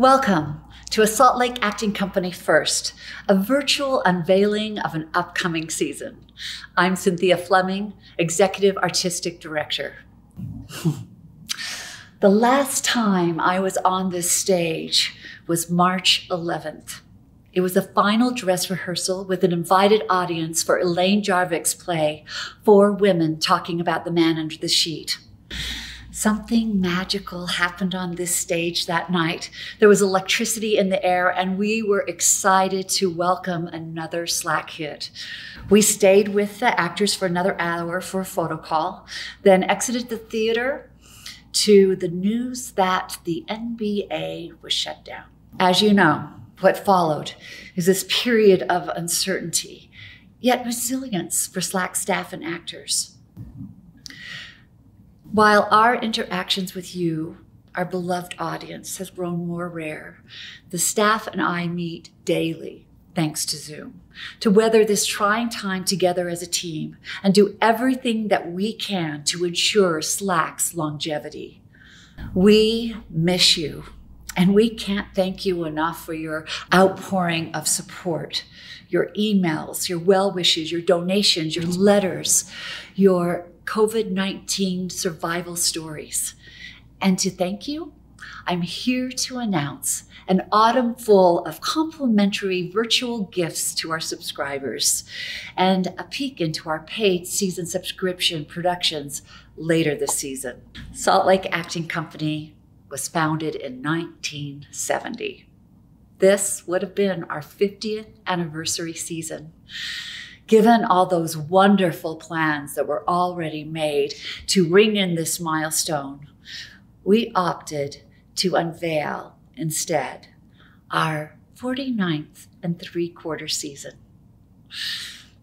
Welcome to a Salt Lake Acting Company First, a virtual unveiling of an upcoming season. I'm Cynthia Fleming, Executive Artistic Director. The last time I was on this stage was March 11th. It was the final dress rehearsal with an invited audience for Elaine Jarvik's play, Four Women Talking About the Man Under the Sheet. Something magical happened on this stage that night. There was electricity in the air, and we were excited to welcome another SLAC hit. We stayed with the actors for another hour for a photo call, then exited the theater to the news that the NBA was shut down. As you know, what followed is this period of uncertainty, yet resilience for SLAC staff and actors. While our interactions with you, our beloved audience, has grown more rare, the staff and I meet daily, thanks to Zoom, to weather this trying time together as a team and do everything that we can to ensure SLAC's longevity. We miss you, and we can't thank you enough for your outpouring of support, your emails, your well wishes, your donations, your letters, your COVID-19 survival stories. And to thank you, I'm here to announce an autumn full of complimentary virtual gifts to our subscribers and a peek into our paid season subscription productions later this season. Salt Lake Acting Company was founded in 1970. This would have been our 50th anniversary season. Given all those wonderful plans that were already made to ring in this milestone, we opted to unveil instead our 49th and 3/4 season.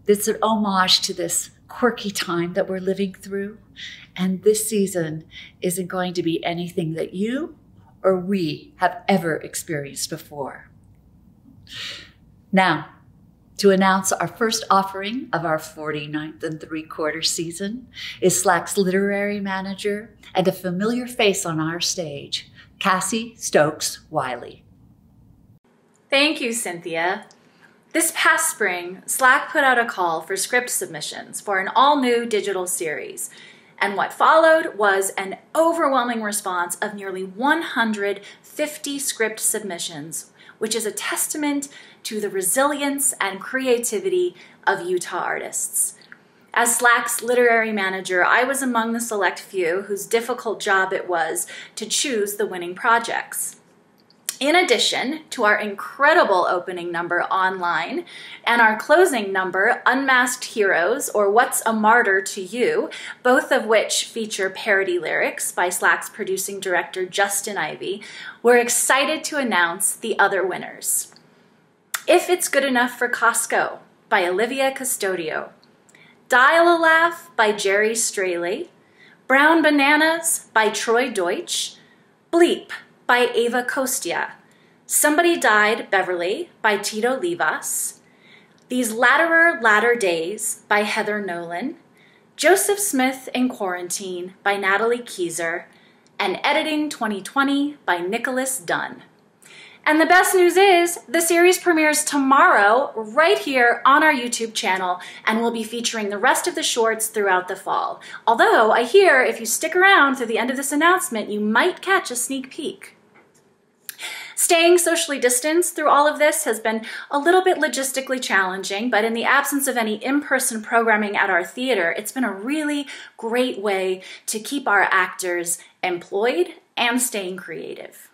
It's an homage to this quirky time that we're living through, and this season isn't going to be anything that you or we have ever experienced before. Now, to announce our first offering of our 49th and 3/4 season is SLAC's literary manager and a familiar face on our stage, Cassie Stokes-Wylie. Thank you, Cynthia. This past spring, SLAC put out a call for script submissions for an all-new digital series, and what followed was an overwhelming response of nearly 150 script submissions, which is a testament to the resilience and creativity of Utah artists. As SLAC's literary manager, I was among the select few whose difficult job it was to choose the winning projects. In addition to our incredible opening number online and our closing number, Unmasked Heroes, or What's a Martyr to You, both of which feature parody lyrics by SLAC's producing director, Justin Ivie, we're excited to announce the other winners. If It's Good Enough for Costco by Olivia Custodio, Dial a Laugh by Jerry Straley, Brown Bananas by Troy Deutsch, Bleep by Ava Kostia, Somebody Died, Beverly by Tito Livas, These Latterer Latter Days by Heather Nolan, Joseph Smith in Quarantine by Natalie Keezer, and Editing 2020 by Nicholas Dunn. And the best news is the series premieres tomorrow right here on our YouTube channel, and we'll be featuring the rest of the shorts throughout the fall. Although I hear if you stick around through the end of this announcement, you might catch a sneak peek. Staying socially distanced through all of this has been a little bit logistically challenging, but in the absence of any in-person programming at our theater, it's been a really great way to keep our actors employed and staying creative.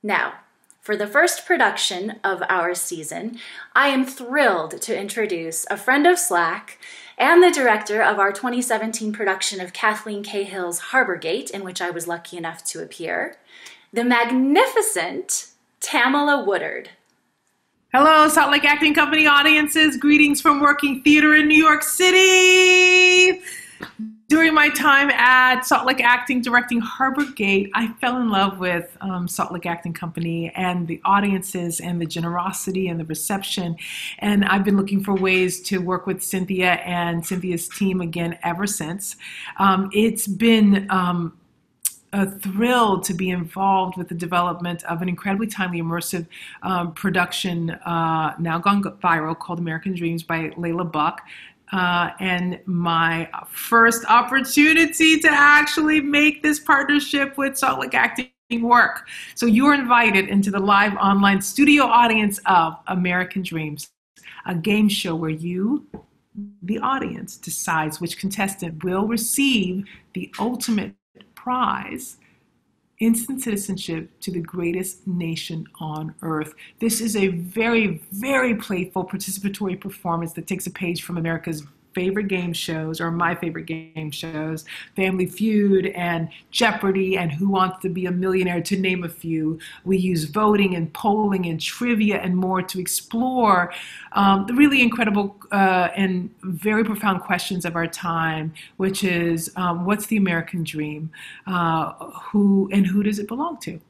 Now, for the first production of our season, I am thrilled to introduce a friend of SLAC and the director of our 2017 production of Kathleen Cahill's Harbor Gate, in which I was lucky enough to appear, the magnificent Tamilla Woodard. Hello, Salt Lake Acting Company audiences. Greetings from working theater in New York City. During my time at Salt Lake Acting directing Harbor Gate, I fell in love with Salt Lake Acting Company and the audiences and the generosity and the reception. And I've been looking for ways to work with Cynthia and Cynthia's team again ever since. It's been thrilled to be involved with the development of an incredibly timely, immersive production now gone viral called American Dreams by Layla Buck. And my first opportunity to actually make this partnership with Salt Lake Acting work. So you're invited into the live online studio audience of American Dreams, a game show where you, the audience, decides which contestant will receive the ultimate prize, instant citizenship to the greatest nation on earth. This is a very, very playful, participatory performance that takes a page from America's favorite game shows, or my favorite game shows, Family Feud and Jeopardy and Who Wants to Be a Millionaire, to name a few. We use voting and polling and trivia and more to explore the really incredible and very profound questions of our time, which is, what's the American dream? Who does it belong to?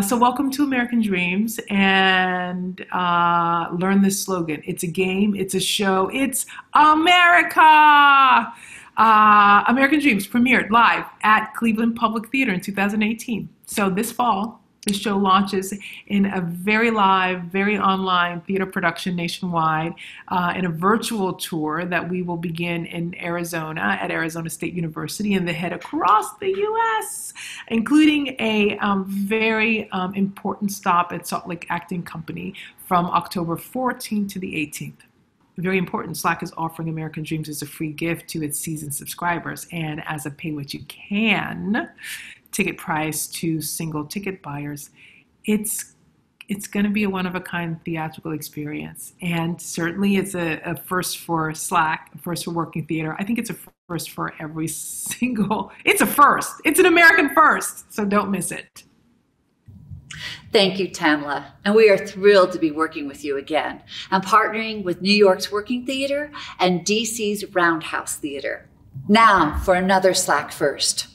So welcome to American Dreams, and learn this slogan. It's a game, it's a show, it's America! American Dreams premiered live at Cleveland Public Theater in 2018. So this fall, the show launches in a very live, very online theater production nationwide, in a virtual tour that we will begin in Arizona at Arizona State University and then head across the U.S., including a very important stop at Salt Lake Acting Company from October 14th to the 18th. Very important, SLAC is offering American Dreams as a free gift to its seasoned subscribers, and as a pay what you can ticket price to single ticket buyers. It's going to be a one-of-a-kind theatrical experience, and certainly it's a first for SLAC, a first for working theater. I think it's a first for every single, it's a first. It's an American first, so don't miss it. Thank you, Tamilla, and we are thrilled to be working with you again and partnering with New York's Working Theater and DC's Roundhouse Theater. Now for another SLAC first.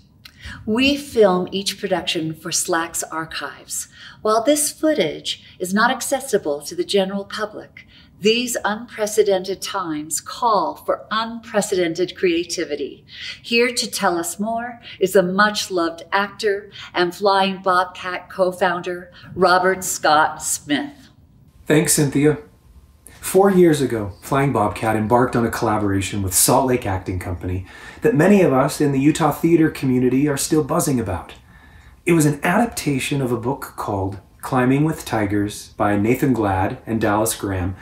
We film each production for SLAC's archives. While this footage is not accessible to the general public, these unprecedented times call for unprecedented creativity. Here to tell us more is the much-loved actor and Flying Bobcat co-founder, Robert Scott Smith. Thanks, Cynthia. 4 years ago, Flying Bobcat embarked on a collaboration with Salt Lake Acting Company that many of us in the Utah theater community are still buzzing about. It was an adaptation of a book called Climbing with Tigers by Nathan Glad and Dallas Graham,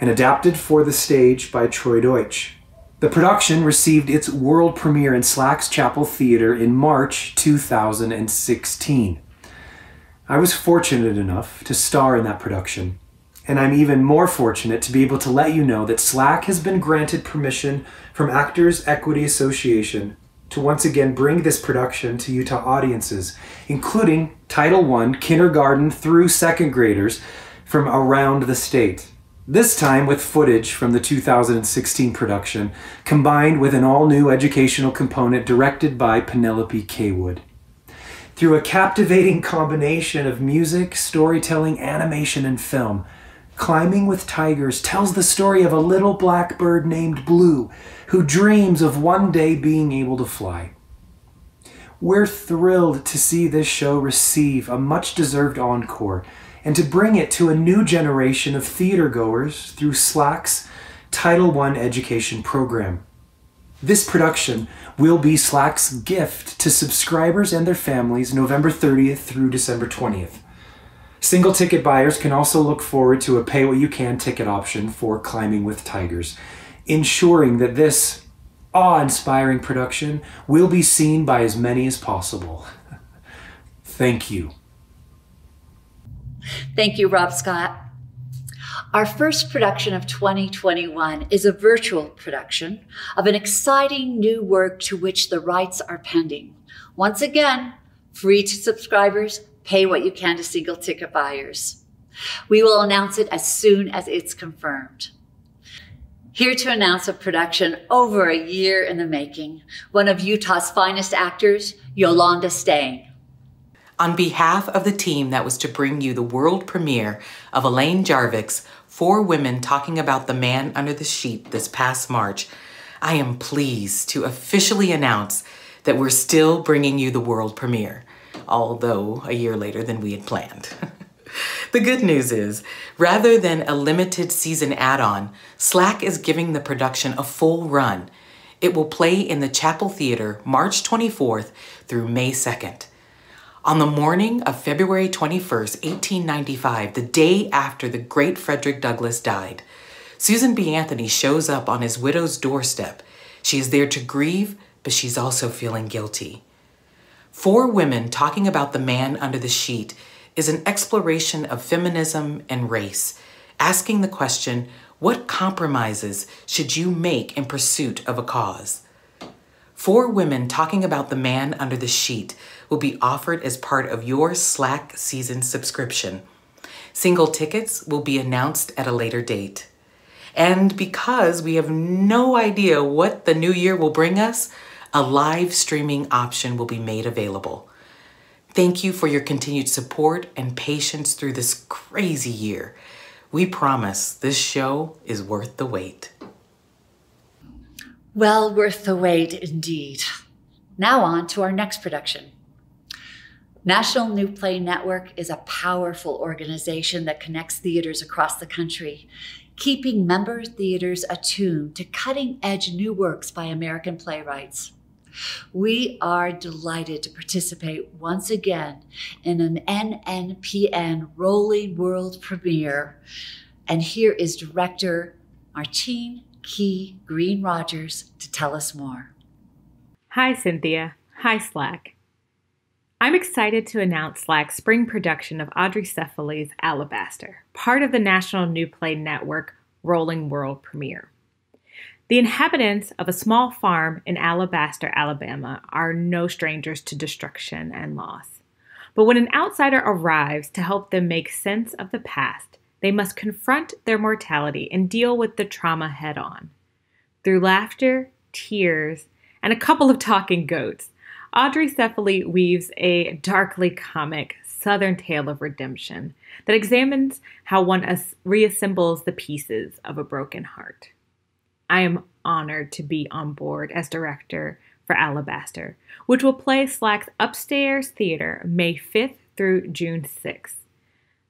and adapted for the stage by Troy Deutsch. The production received its world premiere in SLAC's Chapel Theater in March 2016. I was fortunate enough to star in that production. And I'm even more fortunate to be able to let you know that SLAC has been granted permission from Actors Equity Association to once again bring this production to Utah audiences, including Title I kindergarten through second graders from around the state. This time with footage from the 2016 production, combined with an all-new educational component directed by Penelope K. Wood. Through a captivating combination of music, storytelling, animation, and film, Climbing with Tigers tells the story of a little black bird named Blue who dreams of one day being able to fly. We're thrilled to see this show receive a much-deserved encore and to bring it to a new generation of theatergoers through SLAC's Title I education program. This production will be SLAC's gift to subscribers and their families November 30th through December 20th. Single ticket buyers can also look forward to a pay-what-you-can ticket option for Climbing with Tigers, ensuring that this awe-inspiring production will be seen by as many as possible. Thank you. Thank you, Rob Scott. Our first production of 2021 is a virtual production of an exciting new work to which the rights are pending. Once again, free to subscribers, pay what you can to single ticket buyers. We will announce it as soon as it's confirmed. Here to announce a production over a year in the making, one of Utah's finest actors, Yolanda Stange. On behalf of the team that was to bring you the world premiere of Elaine Jarvik's 4 Women Talking About the Man Under the Sheet this past March, I am pleased to officially announce that we're still bringing you the world premiere, although a year later than we had planned. The good news is, rather than a limited season add-on, SLAC is giving the production a full run. It will play in the Chapel Theater March 24th through May 2nd. On the morning of February 21st, 1895, the day after the great Frederick Douglass died, Susan B. Anthony shows up on his widow's doorstep. She is there to grieve, but she's also feeling guilty. Four Women Talking About the Man Under the Sheet is an exploration of feminism and race, asking the question, what compromises should you make in pursuit of a cause? Four Women Talking About the Man Under the Sheet will be offered as part of your SLAC season subscription. Single tickets will be announced at a later date. And because we have no idea what the new year will bring us, a live streaming option will be made available. Thank you for your continued support and patience through this crazy year. We promise this show is worth the wait. Well worth the wait, indeed. Now on to our next production. National New Play Network is a powerful organization that connects theaters across the country, keeping member theaters attuned to cutting-edge new works by American playwrights. We are delighted to participate once again in an NNPN Rolling World premiere. And here is director Martine Green Rogers to tell us more. Hi, Cynthia. Hi, SLAC. I'm excited to announce SLAC's spring production of Audrey Cephaly's Alabaster, part of the National New Play Network Rolling World premiere. The inhabitants of a small farm in Alabaster, Alabama, are no strangers to destruction and loss. But when an outsider arrives to help them make sense of the past, they must confront their mortality and deal with the trauma head-on. Through laughter, tears, and a couple of talking goats, Audrey Cephaly weaves a darkly comic Southern tale of redemption that examines how one reassembles the pieces of a broken heart. I am honored to be on board as director for Alabaster, which will play SLAC's Upstairs Theater May 5th through June 6th.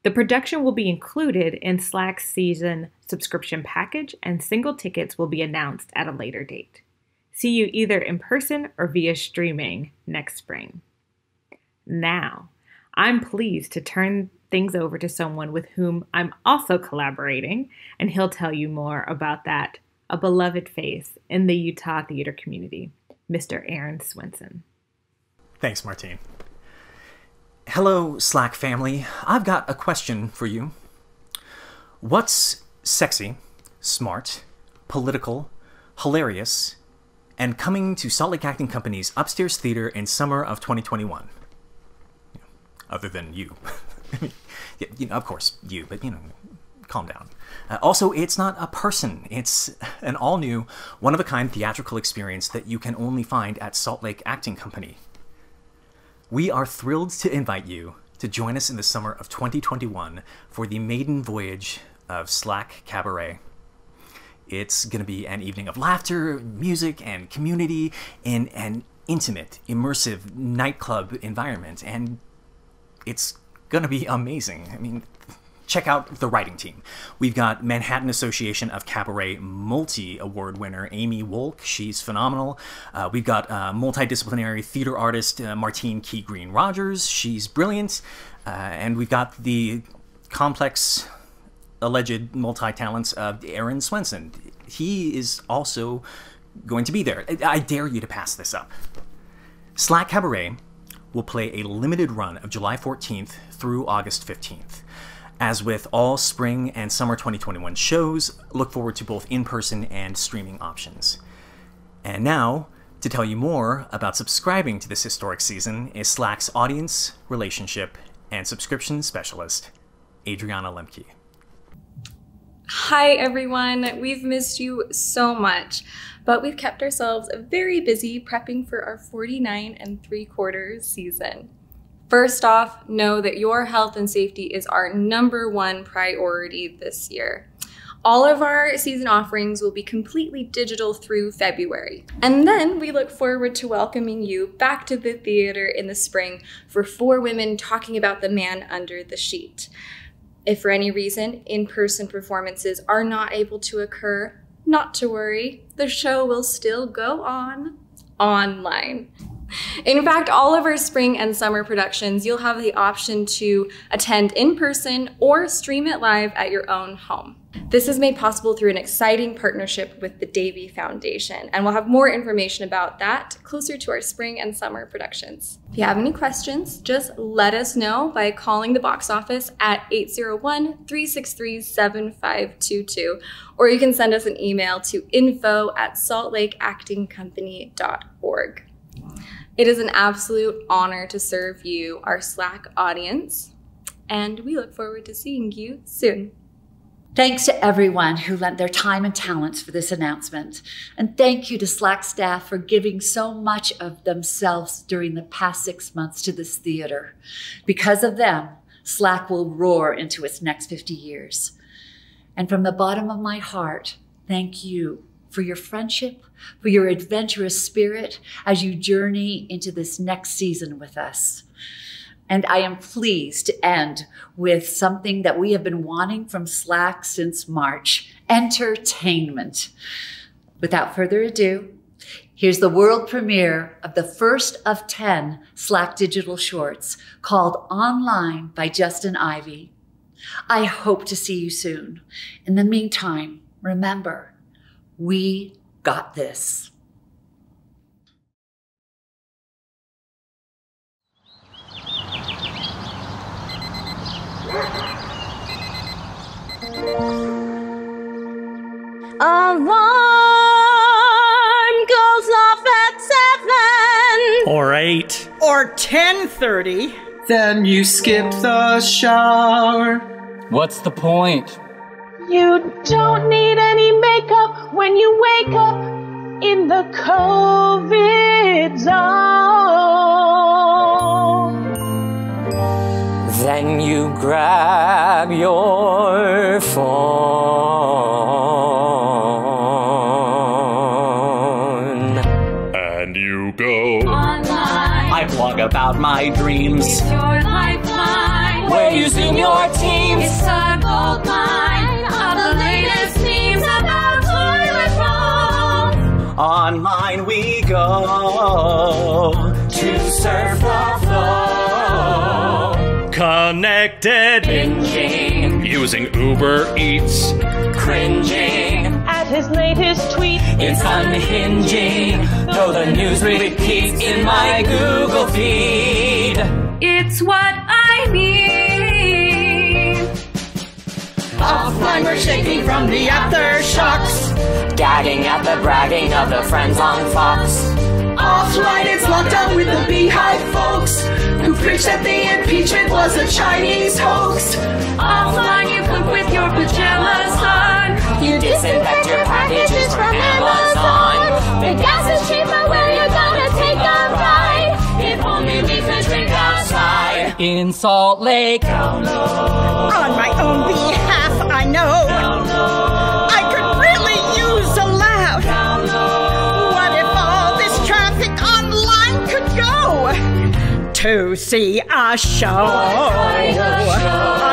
The production will be included in SLAC's season subscription package, and single tickets will be announced at a later date. See you either in person or via streaming next spring. Now, I'm pleased to turn things over to someone with whom I'm also collaborating, and he'll tell you more about that. A beloved face in the Utah theater community, Mr. Aaron Swenson. Thanks, Martine. Hello, SLAC family. I've got a question for you. What's sexy, smart, political, hilarious, and coming to Salt Lake Acting Company's Upstairs Theater in summer of 2021? Other than you. Of course, you, but calm down. Also, it's not a person. It's an all-new, one-of-a-kind theatrical experience that you can only find at Salt Lake Acting Company. We are thrilled to invite you to join us in the summer of 2021 for the maiden voyage of SLAC Cabaret. It's going to be an evening of laughter, music, and community in an intimate, immersive nightclub environment, and it's going to be amazing. I mean, check out the writing team. We've got Manhattan Association of Cabaret multi-award winner Amy Wolk. She's phenomenal. We've got multidisciplinary theater artist Martine Green Rogers. She's brilliant. And we've got the complex, alleged multi-talents of Aaron Swenson. He is also going to be there. I dare you to pass this up. SLAC Cabaret will play a limited run of July 14th through August 15th. As with all spring and summer 2021 shows, look forward to both in-person and streaming options. And now, to tell you more about subscribing to this historic season is SLAC's audience, relationship, and subscription specialist, Adriana Lemke. Hi everyone, we've missed you so much, but we've kept ourselves very busy prepping for our 49 3/4 season. First off, know that your health and safety is our #1 priority this year. All of our season offerings will be completely digital through February. And then we look forward to welcoming you back to the theater in the spring for 4 women talking about the man under the sheet. If for any reason in-person performances are not able to occur, not to worry, the show will still go on online. In fact, all of our spring and summer productions, you'll have the option to attend in person or stream it live at your own home. This is made possible through an exciting partnership with the Davy Foundation, and we'll have more information about that closer to our spring and summer productions. If you have any questions, just let us know by calling the box office at 801-363-7522, or you can send us an email to info@saltlakeactingcompany.org. It is an absolute honor to serve you, our SLAC audience, and we look forward to seeing you soon. Thanks to everyone who lent their time and talents for this announcement. And thank you to SLAC staff for giving so much of themselves during the past 6 months to this theater. Because of them, SLAC will roar into its next 50 years. And from the bottom of my heart, thank you for your friendship, for your adventurous spirit as you journey into this next season with us. And I am pleased to end with something that we have been wanting from SLAC since March: entertainment. Without further ado, here's the world premiere of the first of 10 SLAC digital shorts called Online by Justin Ivie. I hope to see you soon. In the meantime, remember, we got this. Alarm goes off at 7 or 8 or 10:30. Then you skip the shower. What's the point? You don't need any makeup when you wake up in the COVID zone. Then you grab your phone and you go online. I blog about my dreams. It's your lifeline. Where you zoom your teams. It's a gold mine of the latest memes about toilet roll. Online we go to surf the flow. Connected, Binging, using Uber Eats, cringing At his latest tweet, it's unhinging, though the news repeats in my Google feed. it's what I mean. Offline we're shaking from the aftershocks, gagging at the bragging of the friends on Fox. Offline it's locked down with the Beehive folks, who preached that the impeachment was a Chinese hoax. Offline you cook with your pajamas on. You disinfect your packages from Amazon. The gas is cheaper where you're gonna take a ride. If only we could drink outside. In Salt Lake. On my own behalf, I know. I could really use a laugh. What if all this traffic online could go to see a show?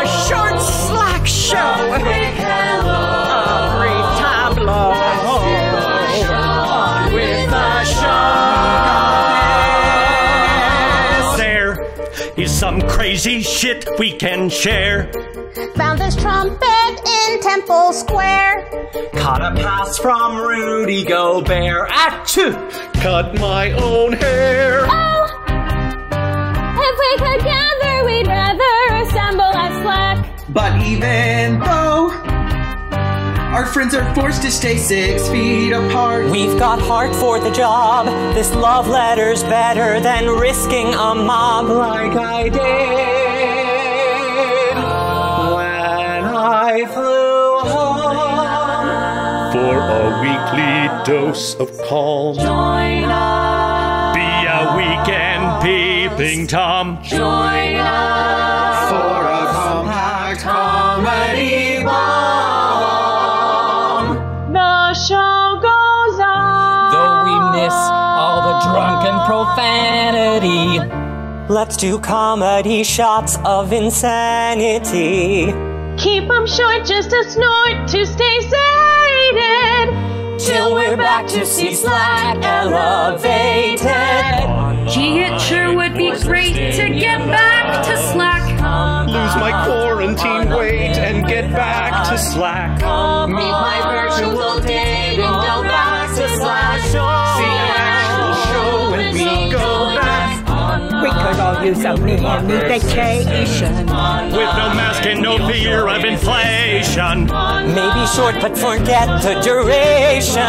A short SLAC show. A brief tableau. On with the show. there is some crazy shit we can share. Found this trumpet in Temple Square. Caught a pass from Rudy Gobert. Achoo! Cut my own hair. Oh, if we could gather, we'd rather assemble at SLAC. But even though our friends are forced to stay 6 feet apart, We've got heart for the job. This love letter's better than risking a mob like I did when I flew home. For a weekly dose of calm. Join us. Be a weekend peeping Tom. Join us. for a compact comedy ball. the show goes on. Though we miss all the drunken profanity, let's do comedy shots of insanity. Keep them short, just a snort to stay sated. Till we're back to see SLAC elevated. Gee, it sure would be great to get back to SLAC. Lose my quarantine weight and get back to SLAC. Meet my virtual date and go back to SLAC. See an actual show when we go back. We could all use a mini vacation. With no mask and no fear of inflation. Maybe short, but forget the duration.